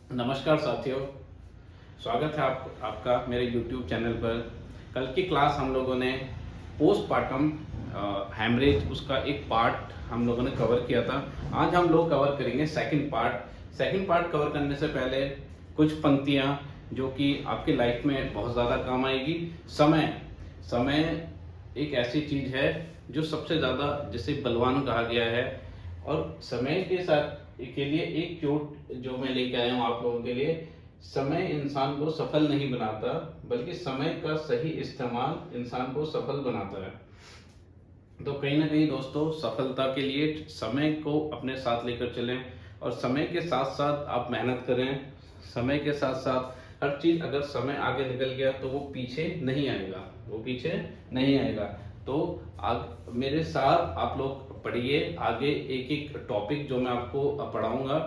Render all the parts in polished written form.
नमस्कार साथियों, स्वागत है आपका मेरे YouTube चैनल पर। कल की क्लास हम लोगों ने पोस्टपार्टम हैमरेज उसका एक पार्ट हम लोगों ने कवर किया था। आज हम लोग कवर करेंगे second part. Second part cover करने से पहले कुछ पंक्तियां जो कि आपके लाइफ में बहुत ज़्यादा काम आएगी। समय समय एक ऐसी चीज़ है जो सबसे ज़्यादा जिसे बलवान कहा गया है, और समय के साथ के लिए एक कोट जो मैं लेके आया हूँ आप लोगों के लिए। समय इंसान को सफल नहीं बनाता, बल्कि समय का सही इस्तेमाल इंसान को सफल बनाता है। तो कहीं ना कहीं दोस्तों, सफलता के लिए समय को अपने साथ लेकर चलें, और समय के साथ साथ आप मेहनत करें। समय के साथ साथ हर चीज, अगर समय आगे निकल गया तो वो पीछे नहीं आएगा, वो पीछे नहीं आएगा। तो मेरे साथ आप लोग पढ़िए आगे एक एक टॉपिक जो मैं आपको पढ़ाऊंगा,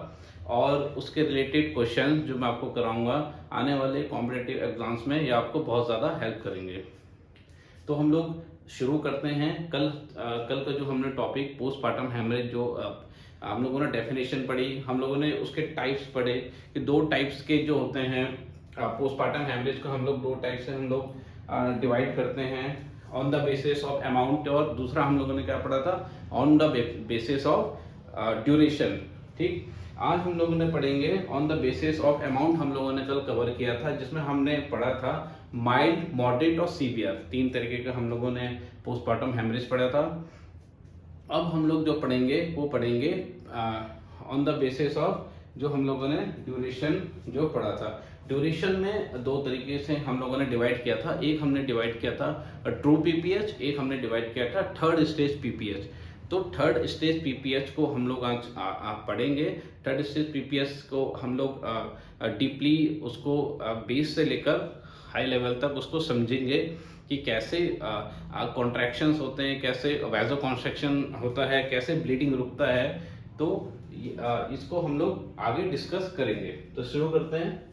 और उसके रिलेटेड क्वेश्चन जो मैं आपको कराऊंगा आने वाले कॉम्पिटिटिव एग्जाम्स में, ये आपको बहुत ज़्यादा हेल्प करेंगे। तो हम लोग शुरू करते हैं। कल का जो हमने टॉपिक पोस्टपार्टम हेमरेज, जो हम लोगों ने डेफिनेशन पढ़ी, हम लोगों ने उसके टाइप्स पढ़े कि दो टाइप्स के जो होते हैं। पोस्टपार्टम हेमरेज को हम लोग दो टाइप से हम लोग डिवाइड करते हैं, on the basis of amount, और दूसरा हम लोगों ने क्या पढ़ा था, on the basis of duration. ठीक, आज हम लोगों ने पढ़ेंगे on the basis of amount. हम लोगों ने कल कवर किया था, जिसमें हमने पढ़ा था माइल्ड, मॉडरेट और सीवियर, तीन तरीके का हम लोगों ने पोस्टपार्टम हेमरेज पढ़ा था। अब हम लोग जो पढ़ेंगे वो पढ़ेंगे ऑन द बेसिस ऑफ जो हम लोगों ने ड्यूरेशन जो पढ़ा था। ड्यूरेशन में दो तरीके से हम लोगों ने डिवाइड किया था। एक हमने डिवाइड किया था ट्रू पीपीएच, एक हमने डिवाइड किया था थर्ड स्टेज पीपीएच। तो थर्ड स्टेज पीपीएच को हम लोग आज पढ़ेंगे। थर्ड स्टेज पीपीएच को हम लोग डीपली उसको बेस से लेकर हाई लेवल तक उसको समझेंगे कि कैसे कॉन्ट्रैक्शंस होते हैं, कैसे वैजो कॉन्स्ट्रक्शन होता है, कैसे ब्लीडिंग रुकता है। तो इसको हम लोग आगे डिस्कस करेंगे। तो शुरू करते हैं।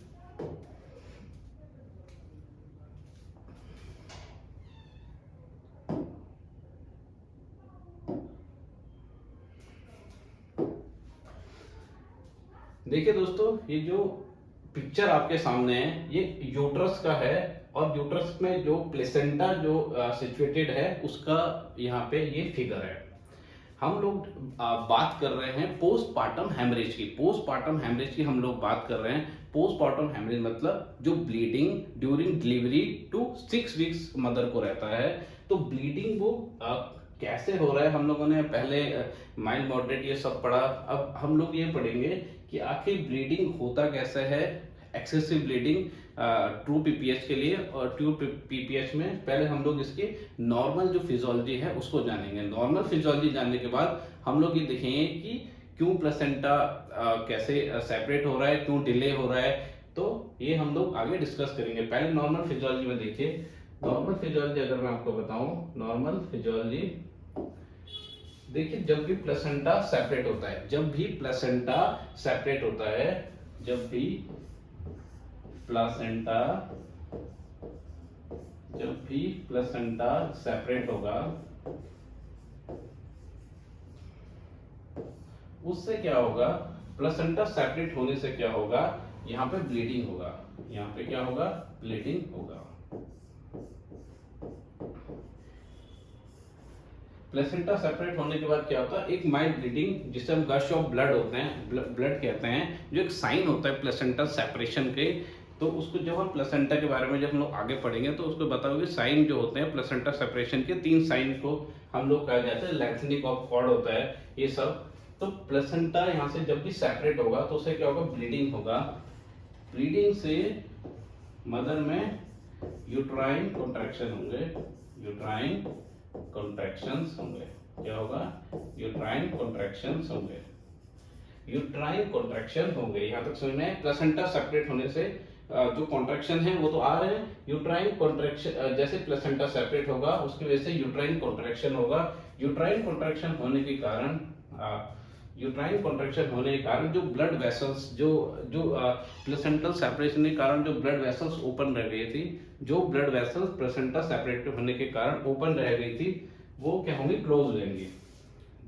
देखिए दोस्तों, ये जो पिक्चर आपके सामने है ये यूट्रस का है, और यूट्रस में जो प्लेसेंटा जो सिचुएटेड है उसका यहाँ पे ये फिगर है। हम लोग बात कर रहे हैं पोस्टपार्टम हेमरेज की। पोस्टपार्टम हेमरेज की हम लोग बात कर रहे हैं। पोस्टपार्टम हेमरेज मतलब जो bleeding during delivery to 6 weeks mother को रहता है। तो ब्लीडिंग वो कैसे हो रहा है, हम लोगों ने पहले माइल्ड मॉडरेट ये सब पढ़ा। अब हम लोग ये पढ़ेंगे कि आखिर ब्लीडिंग होता कैसे है, एक्सेसिव ब्लीडिंग ट्रू पीपीएच के लिए। और ट्रू पीपीएच में पहले हम लोग इसकी नॉर्मल जो फिजियोलॉजी है उसको जानेंगे। नॉर्मल फिजियोलॉजी जानने के बाद हम लोग ये देखेंगे कि क्यों प्लेसेंटा कैसे सेपरेट हो रहा है, क्यों डिले हो रहा है। तो ये हम लोग आगे डिस्कस करेंगे। पहले नॉर्मल फिजियोलॉजी में देखिए। नॉर्मल फिजियोलॉजी अगर मैं आपको बताऊं, नॉर्मल फिजियोलॉजी देखिए, जब भी प्लेसेंटा सेपरेट होता है, जब भी प्लेसेंटा सेपरेट होता है, जब भी प्लेसेंटा जब भी प्लेसेंटा सेपरेट होगा, उससे क्या होगा, प्लेसेंटा सेपरेट होने से क्या होगा, यहाँ पे ब्लीडिंग होगा। यहाँ पे क्या होगा, ब्लीडिंग होगा। प्लेसेंटा सेपरेट होने के बाद क्या होता है, एक माइल्ड ब्लीडिंग जिसे हम गश ऑफ ब्लड होते हैं, ब्लड कहते हैं, जो एक साइन होता है प्लेसेंटा सेपरेशन के। तो उसको जब हम प्लेसेंटा के बारे में जब हम लोग आगे पढ़ेंगे तो उसको बताओगे साइन जो होते हैं प्लेसेंटा सेपरेशन के, तीन साइन को हम लोग कहा जाता है। लेंथनिंग ऑफ कॉर्ड होता है, ये सब। तो प्लेसेंटा यहाँ से जब भी सेपरेट होगा तो उससे क्या होगा, ब्लीडिंग होगा। ब्लीडिंग से मदर में यूट्राइन कॉन्ट्रैक्शन होंगे, यूट्राइन कॉन्ट्रैक्शंस होंगे। क्या होगा, यूट्राइन कॉन्ट्रैक्शंस होंगे, यूट्राइन कॉन्ट्रैक्शन होंगे। यहाँ तक समझ में, प्लेसेंटा सेपरेट होने से जो कॉन्ट्रैक्शन है वो तो आ रहे हैं। यूट्राइन कॉन्ट्रैक्शन जैसे प्लेसेंटा सेपरेट होगा उसकी वजह से यूट्राइन कॉन्ट्रैक्शन होगा। यूट्राइन कॉन्ट्रैक्शन होने के कारण यूट्राइन कॉन्ट्रैक्शन होने के कारण जो ब्लड वेसल्स जो जो प्लेसेंटल सेपरेशन के कारण जो ब्लड वेसल्स ओपन रह गई थी, जो ब्लड वेसल्स प्लेसेंटा सेपरेट होने के कारण ओपन रह गई थी, वो क्या होंगी, क्लोज हो जाएंगी।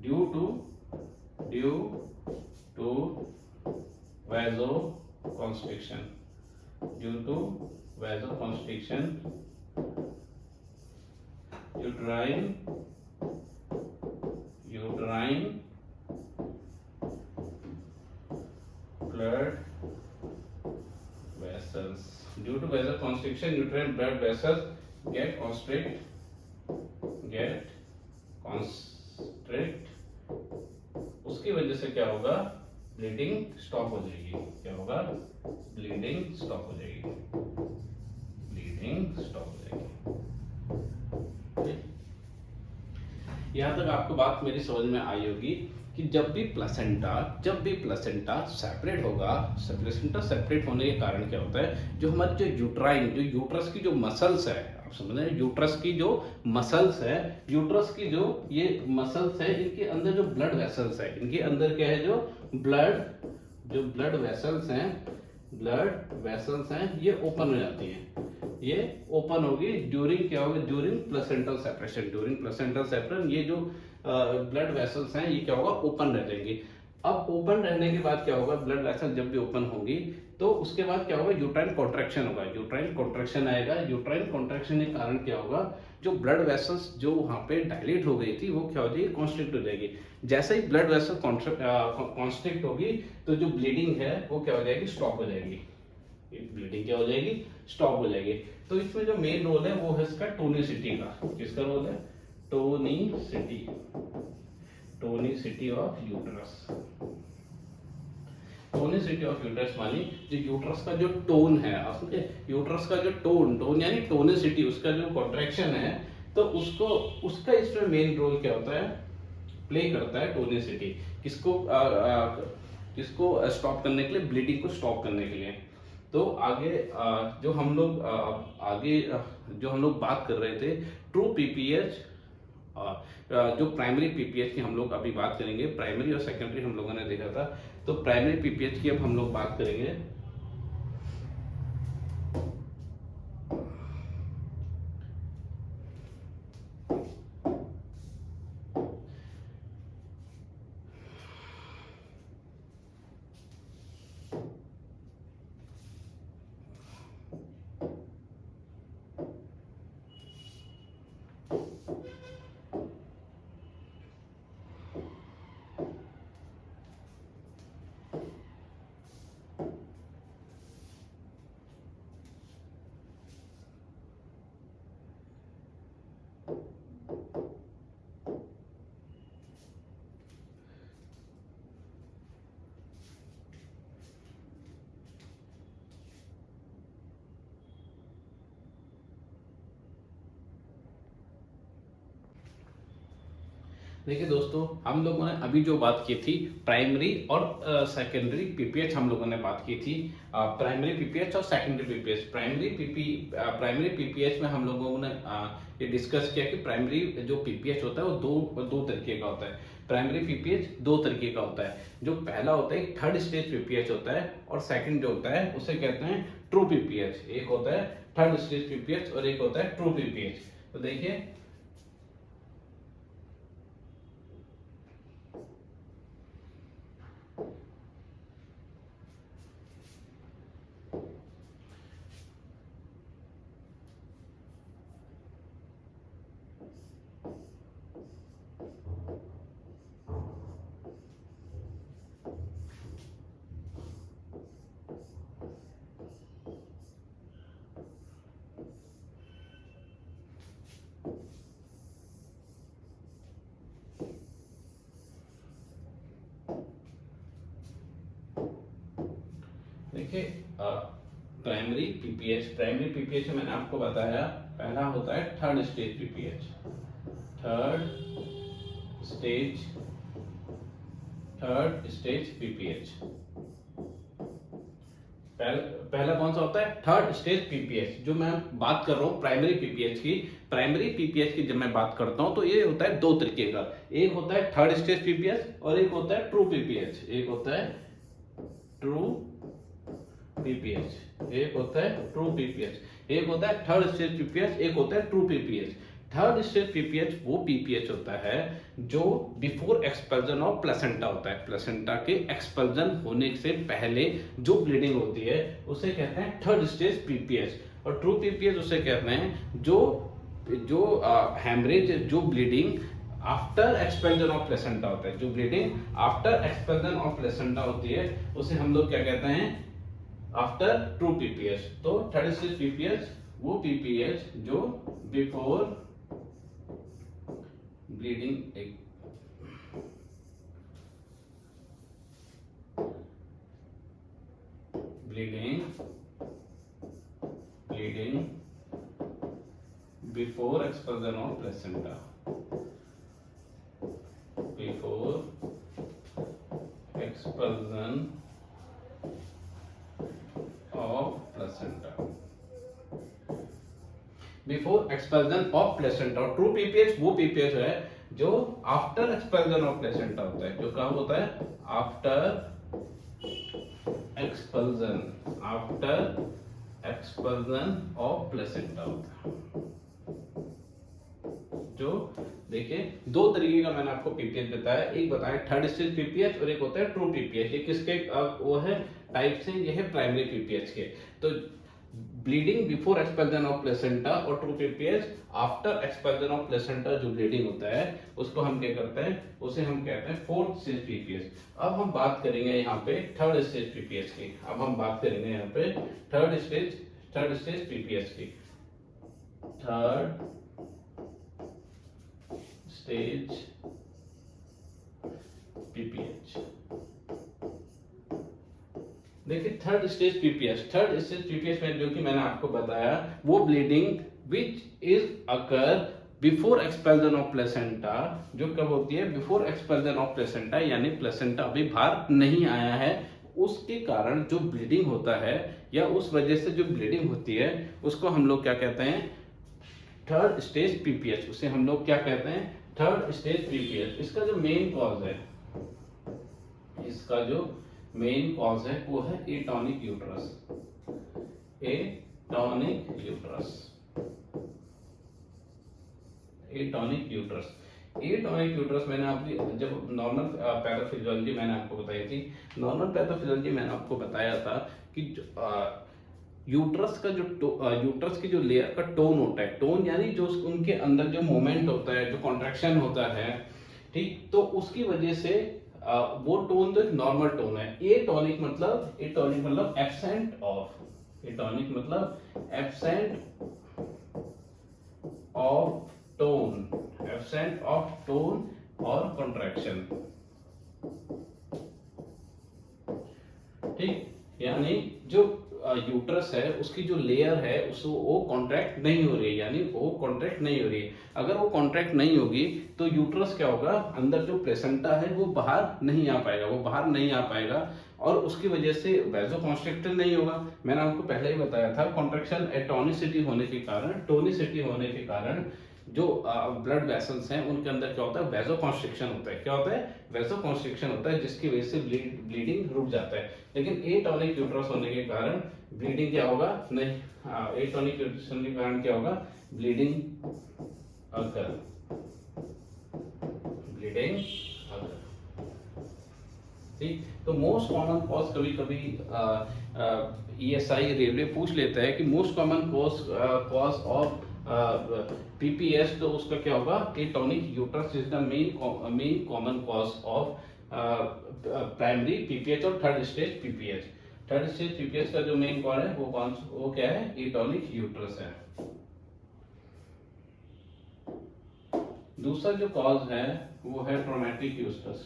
Due to vaso vasoconstriction, due to vasoconstriction uterine blood vessels, due to vasoconstriction uterine blood vessels get constrict, उसकी वजह से क्या होगा, ब्लीडिंग स्टॉप हो जाएगी। क्या होगा, ब्लीडिंग स्टॉप हो जाएगी, ब्लीडिंग स्टॉप हो जाएगी। यहाँ तक आपको बात मेरी समझ में आई होगी कि जब भी प्लेसेंटा सेपरेट होगा, प्लेसेंटा सेपरेट होने के कारण क्या होता है, जो हमारे जो यूट्रस की जो मसल्स है, आप समझ रहे हैं, यूट्रस की जो मसल्स है, यूट्रस की जो ये मसल्स है, इनके अंदर जो ब्लड वेसल्स है, इनके अंदर क्या है, जो ब्लड वेसल्स हैं, ये ओपन हो जाती हैं। ये ओपन होगी ड्यूरिंग क्या होगा, ड्यूरिंग प्लेसेंटल सेपरेशन, ये जो ब्लड वेसल्स हैं, ये क्या होगा, ओपन रह जाएंगे। अब ओपन रहने के बाद क्या होगा, ब्लड वेसल जब भी ओपन होगी तो उसके बाद क्या होगा, यूट्राइन कॉन्ट्रैक्शन होगा, यूट्राइन कॉन्ट्रैक्शन आएगा। यूट्राइन कॉन्ट्रैक्शन के कारण क्या होगा, जो ब्लड वेसल्स जो वहां पे डायलेट हो गई थी, वो क्या हो जाएगी, कॉन्स्ट्रिक्ट हो जाएगी। जैसे ही ब्लड वेसल कॉन्स्ट्रिक्ट होगी तो जो ब्लीडिंग है वो क्या हो जाएगी, स्टॉप हो जाएगी। ब्लीडिंग क्या हो जाएगी, स्टॉप हो जाएगी। तो इसमें जो मेन रोल है वो है इसका टोनिसिटी का। किसका रोल है, tonicity of uterus. Tonicity of uterus मानी जो यूट्रस का जो टोन है, आप समझे, यूट्रस का जो टोन यानी टोनिसिटी, उसका जो कॉन्ट्रैक्शन है, तो उसका इसमें मेन रोल क्या होता है, प्ले करता है टोनिसिटी। किसको स्टॉप करने के लिए, ब्लीडिंग को स्टॉप करने के लिए। तो आगे जो हम लोग बात कर रहे थे, ट्रू पीपीएच, जो प्राइमरी पीपीएच की हम लोग अभी बात करेंगे। प्राइमरी और सेकेंडरी हम लोगों ने देखा था, तो प्राइमरी पीपीएच की अब हम लोग बात करेंगे। देखिए दोस्तों, हम लोगों ने अभी जो बात की थी प्राइमरी और सेकेंडरी पीपीएच, हम लोगों ने बात की थी प्राइमरी पीपीएच और सेकेंडरी पीपीएच। प्राइमरी पीपीएच में हम लोगों ने ये डिस्कस किया कि प्राइमरी जो पीपीएच होता है वो दो तरीके का होता है। प्राइमरी पीपीएच दो तरीके का होता है। जो पहला होता है थर्ड स्टेज पीपीएच होता है, और सेकंड जो होता है उसे कहते हैं ट्रू पीपीएच। एक होता है थर्ड स्टेज पीपीएच और एक होता है ट्रू पीपीएच। तो देखिए, प्राइमरी पीपीएच में मैंने आपको बताया, पहला होता है third stage PPH. Third stage PPH पहला कौन सा होता है, थर्ड स्टेज पीपीएच। जो मैं बात कर रहा हूँ प्राइमरी पीपीएच की जब मैं बात करता हूँ तो ये होता है दो तरीके का। एक होता है थर्ड स्टेज पीपीएच और एक होता है ट्रू पीपीएच। एक होता है ट्रू पीपीएच, एक होता है ट्रू पीपीएच, एक होता है थर्ड स्टेज पीपीएच, एक होता है true PPH. Third stage PPH वो पीपीएच होता है जो बिफोर एक्सपल्जन ऑफ प्लेसेंटा होता है। प्लेसेंटा के एक्सपल्जन होने से पहले जो ब्लीडिंग होती है उसे कहते हैं थर्ड स्टेज पीपीएच। और ट्रू पीपीएच उसे कहते हैं जो जो हेमरेज, जो ब्लीडिंग आफ्टर एक्सपेल्जन ऑफ प्लेसेंटा होता है। जो ब्लीडिंग आफ्टर एक्सपेल्जन ऑफ प्लेसेंटा होती है उसे हम लोग क्या कहते हैं, आफ्टर ट्रू पीपीएच। तो थर्ड स्टेज पीपीएच वो पीपीएच जो before bleeding before expulsion of placenta, before expulsion of placenta, before expulsion of placenta. और ट्रू पीपीएच वो पीपीएच है जो आफ्टर एक्सपल्जन ऑफ प्लेसेंटा होता है। जो कब होता है, after expulsion, after expulsion of placenta होता है। जो देखिए दो तरीके का मैंने आपको पीपीएच बताया, एक बताया थर्ड स्टेज पीपीएच और एक होता है ट्रू पीपीएच। ये किसके वो है टाइप से, ये है प्राइमरी पीपीएच के। तो bleeding before expulsion of placenta और true PPH after expulsion of placenta जो ब्लीडिंग होता है उसको हम क्या करते हैं, उसे हम कहते हैं फोर्थ स्टेज पीपीएच। अब हम बात करेंगे यहाँ पे थर्ड स्टेज पीपीएच की। अब हम बात करेंगे यहाँ पे थर्ड स्टेज पीपीएच की। Third stage PPH. देखिए थर्ड स्टेज पीपीएच में जो कि मैंने आपको बताया वो bleeding which is occur before expulsion of placenta, जो कब होती है, बिफोर एक्सपल्जन ऑफ प्लेसेंटा, यानी प्लेसेंटा अभी बाहर नहीं आया है, उसके कारण जो ब्लीडिंग होता है या उस वजह से जो ब्लीडिंग होती है उसको हम लोग क्या कहते हैं, थर्ड स्टेज पीपीएच। उसे हम लोग क्या कहते हैं, थर्ड स्टेज पीपीएच। इसका जो मेन कॉज है, इसका जो मेन कॉज है वो है एटॉनिक यूट्रस। एटॉनिक यूट्रस मैंने आपकी जब नॉर्मल पैथोफिजियोलॉजी मैंने आपको बताई थी, नॉर्मल पैथोफिजियोलॉजी मैंने आपको बताया था कि यूट्रस का जो यूट्रस की जो लेयर का टोन होता है, टोन यानी जो उनके अंदर जो मूवमेंट होता है, जो कॉन्ट्रैक्शन होता है, ठीक, तो उसकी वजह से वो टोन तो एक नॉर्मल टोन है। एटॉनिक मतलब एब्सेंट ऑफ, एटॉनिक मतलब absent of tone, absent of tone और कॉन्ट्रैक्शन, ठीक, यानी जो यूट्रस है उसकी जो लेयर है उसको वो कॉन्ट्रैक्ट नहीं हो रही है, यानी वो कॉन्ट्रैक्ट नहीं हो रही है। अगर वो कॉन्ट्रैक्ट नहीं होगी तो यूट्रस क्या होगा, अंदर जो प्लेसेंटा है वो बाहर नहीं आ पाएगा, और उसकी वजह से वैसोकॉन्स्ट्रिक्टर नहीं होगा। मैंने आपको पहले ही बताया था, कॉन्ट्रैक्शन टोनिसिटी होने के कारण जो ब्लड वेसल्स हैं उनके अंदर क्या होता है, वैसोकॉन्स्ट्रिक्शन होता है। क्या होता है, वैसोकॉन्स्ट्रिक्शन होता है, जिसकी वजह से ब्लीडिंग रुक जाता है। लेकिन एटॉनिक यूट्रस होने के कारण ब्लीडिंग क्या होगा, नहीं, एटॉनिक यूट्रस होने के कारण क्या होगा, ब्लीडिंग अगर ठीक। तो मोस्ट कॉमन कॉज, कभी ESI रेलवे पूछ लेता है कि most common cause of PPS, तो उसका क्या होगा, atonic uterus is the main common cause of primary PPH और third stage PPH। Third stage PPH का जो मेन कॉज है वो क्या है, एटॉनिक यूट्रस है। दूसरा जो कॉज है वो है ट्रॉमेटिक यूट्रस।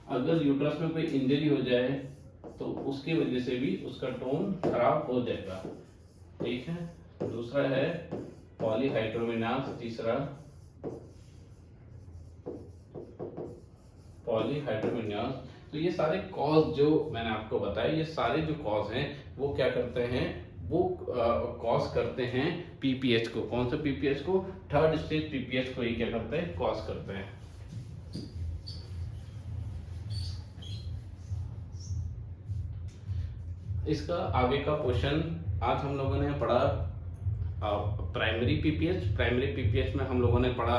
अगर यूट्रस में कोई इंजरी हो जाए तो उसकी वजह से भी उसका टोन खराब हो जाएगा, ठीक है। दूसरा है पॉलीहाइड्रोमिनास, तीसरा पॉलीहाइड्रोमिनास। तो ये सारे कॉज जो मैंने आपको बताया, ये सारे जो कॉज हैं वो क्या करते हैं, वो कॉज करते हैं PPH को। कौन सा PPH को, थर्ड स्टेज PPH को ही क्या करते हैं, कॉज करते हैं। इसका आगे का क्वेश्चन आज हम लोगों ने पढ़ा प्राइमरी पीपीएच में हम लोगों ने पढ़ा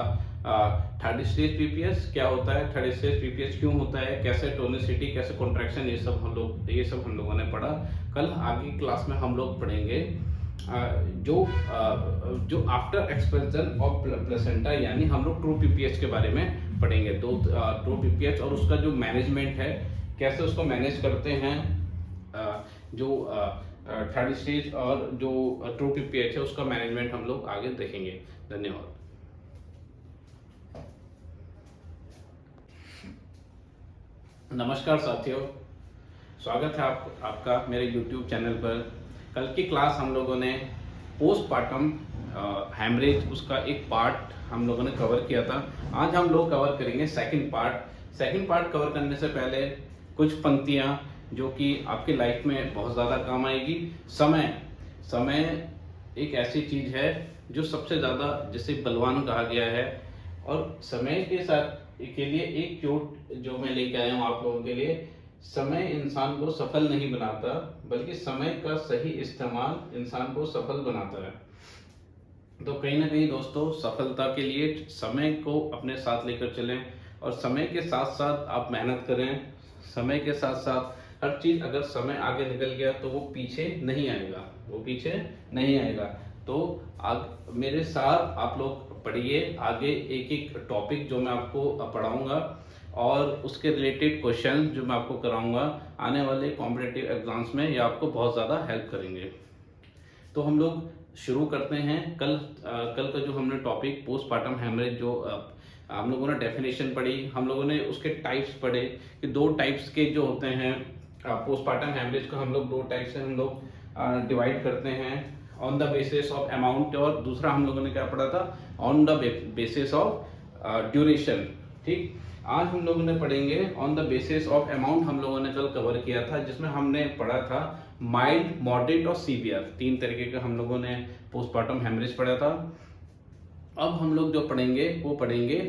थर्ड स्टेज पीपीएच क्या होता है, थर्ड स्टेज पीपीएच क्यों होता है, कैसे टोनिसिटी, कैसे कॉन्ट्रैक्शन, ये सब हम लोगों ने पढ़ा। कल आगे क्लास में हम लोग पढ़ेंगे जो आफ्टर एक्सपेंशन ऑफ प्लेसेंटा, यानी हम लोग ट्रू पीपीएच के बारे में पढ़ेंगे। ट्रू पीपीएच और उसका जो मैनेजमेंट है, कैसे उसको मैनेज करते हैं, जो थर्ड स्टेज और जो ट्रू पीपीएच है उसका मैनेजमेंट हम लोग आगे देखेंगे। धन्यवाद। नमस्कार साथियों, स्वागत है आपका मेरे YouTube चैनल पर। कल की क्लास हम लोगों ने पोस्टपार्टम हैमरेज उसका एक पार्ट हम लोगों ने कवर किया था। आज हम लोग कवर करेंगे सेकंड पार्ट कवर करने से पहले कुछ पंक्तियां जो कि आपके लाइफ में बहुत ज़्यादा काम आएगी। समय एक ऐसी चीज़ है जो सबसे ज़्यादा जिसे बलवान कहा गया है, और समय के साथ के लिए एक कोट जो मैं लेके आया हूँ आप लोगों के लिए, समय इंसान को सफल नहीं बनाता, बल्कि समय का सही इस्तेमाल इंसान को सफल बनाता है। तो कहीं ना कहीं दोस्तों, सफलता के लिए समय को अपने साथ लेकर चलें, और समय के साथ साथ आप मेहनत करें। समय के साथ साथ हर चीज, अगर समय आगे निकल गया तो वो पीछे नहीं आएगा। तो मेरे साथ आप लोग पढ़िए आगे एक एक टॉपिक जो मैं आपको पढ़ाऊंगा, और उसके रिलेटेड क्वेश्चन जो मैं आपको कराऊंगा आने वाले कॉम्पिटिटिव एग्जाम्स में, ये आपको बहुत ज़्यादा हेल्प करेंगे। तो हम लोग शुरू करते हैं। कल का जो हमने टॉपिक पोस्टपार्टम हैमरेज, जो हम लोगों ने डेफिनेशन पढ़ी, हम लोगों ने उसके टाइप्स पढ़े कि दो टाइप्स के जो होते हैं पोस्टपार्टम हैमरेज को हम लोग दो टाइप से हम लोग डिवाइड करते हैं, on the basis of amount, और दूसरा हम लोगों ने क्या पढ़ा था, on the basis of duration. ठीक, आज हम लोगों ने पढ़ेंगे on the basis of amount. हम लोगों ने कल कवर किया था, जिसमें हमने पढ़ा था माइल्ड, मॉडरेट और सीवियर, तीन तरीके का हम लोगों ने पोस्टपार्टम हैमरेज पढ़ा था। अब हम लोग जो पढ़ेंगे वो पढ़ेंगे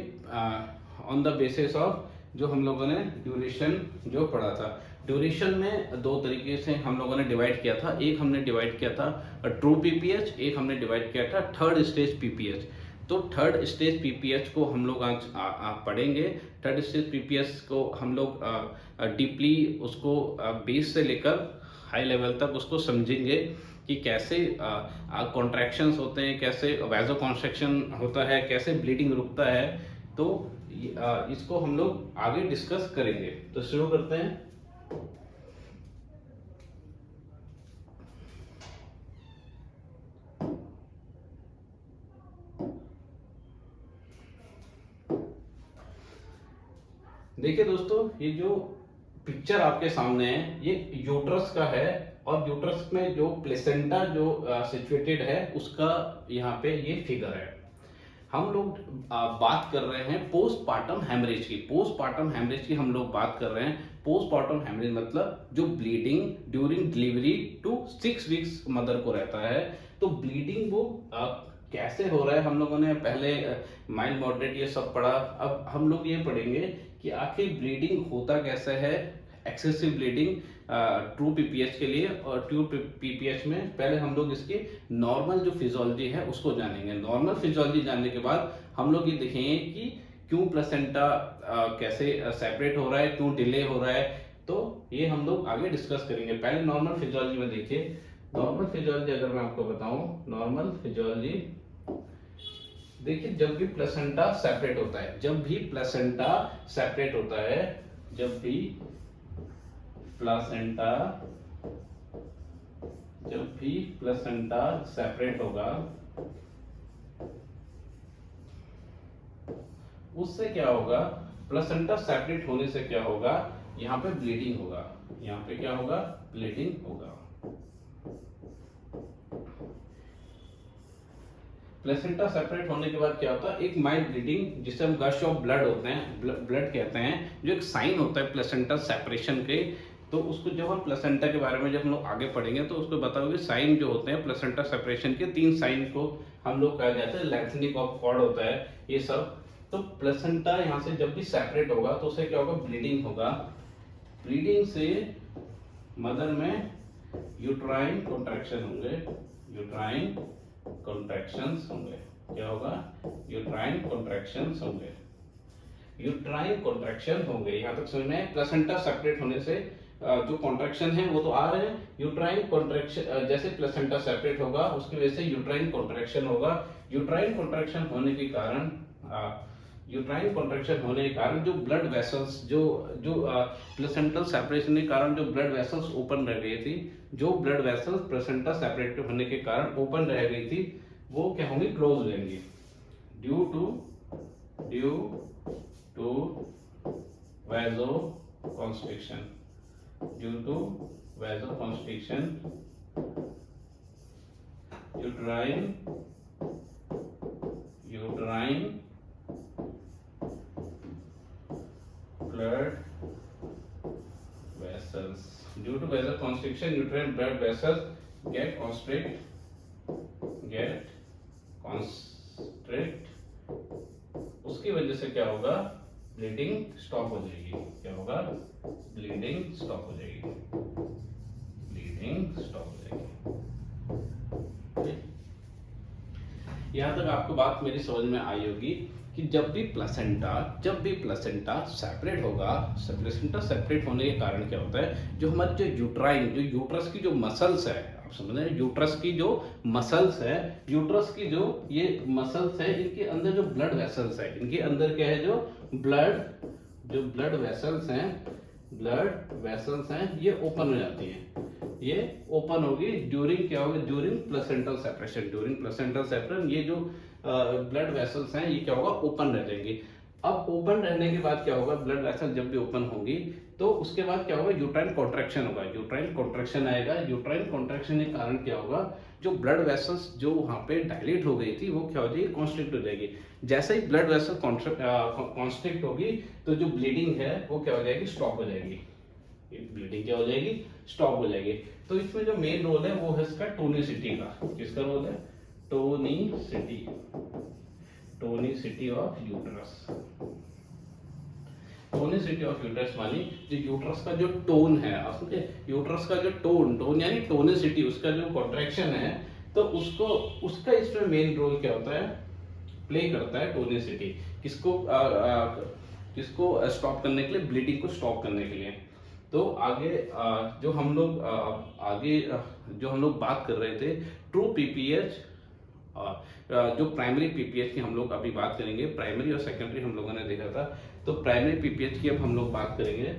ऑन द बेसिस ऑफ जो हम लोगों ने ड्यूरेशन जो पढ़ा था। ड्यूरेशन में दो तरीके से हम लोगों ने डिवाइड किया था। एक हमने डिवाइड किया था ट्रू पीपीएच, एक हमने डिवाइड किया था थर्ड स्टेज पीपीएच। तो थर्ड स्टेज पीपीएच को हम लोग आज पढ़ेंगे। थर्ड स्टेज पीपीएच को हम लोग डीपली उसको बेस से लेकर हाई लेवल तक उसको समझेंगे कि कैसे कॉन्ट्रैक्शंस होते हैं, कैसे वैजो कॉन्स्ट्रक्शन होता है, कैसे ब्लीडिंग रुकता है। तो इसको हम लोग आगे डिस्कस करेंगे। तो शुरू करते हैं। देखिए दोस्तों, ये जो पिक्चर आपके सामने है ये यूट्रस का है, और यूट्रस में जो प्लेसेंटा जो सिचुएटेड है उसका यहाँ पे ये फिगर है। हम लोग बात कर रहे हैं पोस्टपार्टम हैमरेज की हम लोग बात कर रहे हैं। पोस्टपार्टम हैमरेज मतलब जो bleeding during delivery to 6 weeks mother को रहता है। तो ब्लीडिंग वो कैसे हो रहा है, हम लोगों ने पहले माइल्ड, मॉडरेट ये सब पढ़ा। अब हम लोग ये पढ़ेंगे कि आखिर ब्लीडिंग होता कैसे है, एक्सेसिव ब्लीडिंग ट्रू पीपीएच के लिए, और ट्रू पीपीएच में पहले हम लोग इसकी नॉर्मल जो फिजियोलॉजी है उसको जानेंगे। नॉर्मल फिजियोलॉजी जानने के बाद हम लोग ये देखेंगे कि क्यों प्लेसेंटा कैसे सेपरेट हो रहा है, क्यों डिले हो रहा है। तो ये हम लोग आगे डिस्कस करेंगे। पहले नॉर्मल फिजियोलॉजी में देखिए। नॉर्मल फिजियोलॉजी अगर मैं आपको बताऊं, नॉर्मल फिजियोलॉजी देखिए, जब भी प्लेसेंटा सेपरेट होता है, जब भी प्लेसेंटा सेपरेट होगा, उससे क्या होगा, प्लेसेंटा सेपरेट होने से क्या होगा, यहाँ पे ब्लीडिंग होगा। यहाँ पे क्या होगा, ब्लीडिंग होगा। प्लेसेंटा सेपरेट होने के बाद क्या होता है, एक माइल्ड ब्लीडिंग जिसे हम गश ऑफ ब्लड होते हैं, ब्लड कहते हैं, जो एक साइन होता है प्लेसेंटा सेपरेशन के। तो उसको जब हम प्लेसेंटा के बारे में जब हम लोग आगे पढ़ेंगे तो उसको बताओगे साइन जो होते हैं प्लेसेंटा सेपरेशन के, 3 साइन को हम लोग कहा जाता है, लेंथनिंग ऑफ कॉर्ड होता है, ये सब। तो प्लेसेंटा यहाँ से जब भी सेपरेट होगा तो उससे क्या होगा, ब्लीडिंग होगा। ब्लीडिंग से मदर में यूट्राइन कॉन्ट्रैक्शन होंगे, यूट्राइन कॉन्ट्रैक्शंस होंगे। क्या होगा? यूट्राइन कॉन्ट्रैक्शंस होंगे, यूट्राइन कॉन्ट्रैक्शन होंगे। यहाँ तक समझ में आया? प्लेसेंटा सेपरेट होने से जो कॉन्ट्रैक्शन है वो तो आ रहे हैं। यूट्राइन कॉन्ट्रैक्शन जैसे प्लेसेंटा सेपरेट होगा उसकी वजह से यूट्राइन कॉन्ट्रैक्शन होगा। यूट्राइन कॉन्ट्रैक्शन होने के कारण यूट्राइन कॉन्ट्रैक्शन होने के कारण जो ब्लड वेसल्स जो जो प्लेसेंटल सेपरेशन के कारण जो ब्लड वेसल्स ओपन रह गई थी, जो ब्लड वेसल्स प्लेसेंटा सेपरेट होने के कारण ओपन रह गई थी, वो क्या होंगी? क्लोज हो जाएंगी। Due to vasoconstriction, due to vasoconstriction, uterine blood vessels, due to vasoconstriction uterine blood vessels get constrict, उसकी वजह से क्या होगा? ब्लीडिंग स्टॉप हो जाएगी। क्या होगा? ब्लीडिंग स्टॉप हो जाएगी, ब्लीडिंग स्टॉप हो जाएगी। यहां तक आपको बात मेरी समझ में आई होगी कि जब भी प्लेसेंटा सेपरेट होगा, प्लेसेंटा सेपरेट होने के कारण क्या होता है? जो हमारे जो यूट्रस की जो मसल्स है, आप समझ रहे हैं? यूट्रस की जो मसल्स है, यूट्रस की जो ये मसल्स है, इनके अंदर जो ब्लड वेसल्स है, इनके अंदर क्या है? जो ब्लड वेसल्स हैं, ये ओपन हो जाती हैं। ये ओपन होगी ड्यूरिंग क्या होगा? During placental separation. ये जो ब्लड वेसल्स हैं, ये क्या होगा? ओपन रह जाएंगी। अब ओपन रहने के बाद क्या होगा? ब्लड वेसल जब भी ओपन होंगी तो उसके बाद क्या होगा? यूट्राइन कॉन्ट्रैक्शन होगा, यूट्राइन कॉन्ट्रैक्शन आएगा। यूट्राइन कॉन्ट्रैक्शन के कारण क्या होगा? जो ब्लड वेसल्स जो वहां पे डायलेट हो गई थी, वो क्या हो जाएगी? कॉन्स्ट्रिक्ट हो जाएगी। जैसे ही ब्लड वेसल कॉन्स्ट्रिक्ट होगी तो जो ब्लीडिंग है वो क्या हो जाएगी? स्टॉप हो जाएगी। ब्लीडिंग क्या हो जाएगी? स्टॉप हो जाएगी। तो इसमें जो मेन रोल है वो है इसका टोनिसिटी का। किसका रोल है? Tonicity of uterus. Tonicity of uterus मानी जो यूट्रस का जो टोन है, आप समझे? यूट्रस का जो टोन यानी टोनिसिटी, उसका जो कॉन्ट्रैक्शन है, तो उसका इसमें मेन रोल क्या होता है? प्ले करता है टोनिसिटी। किसको स्टॉप करने के लिए? ब्लीडिंग को स्टॉप करने के लिए। तो आगे जो हम लोग बात कर रहे थे, ट्रू पीपीएच और जो प्राइमरी पीपीएच की हम लोग अभी बात करेंगे। प्राइमरी और सेकेंडरी हम लोगों ने देखा था, तो प्राइमरी पीपीएच की अब हम लोग बात करेंगे।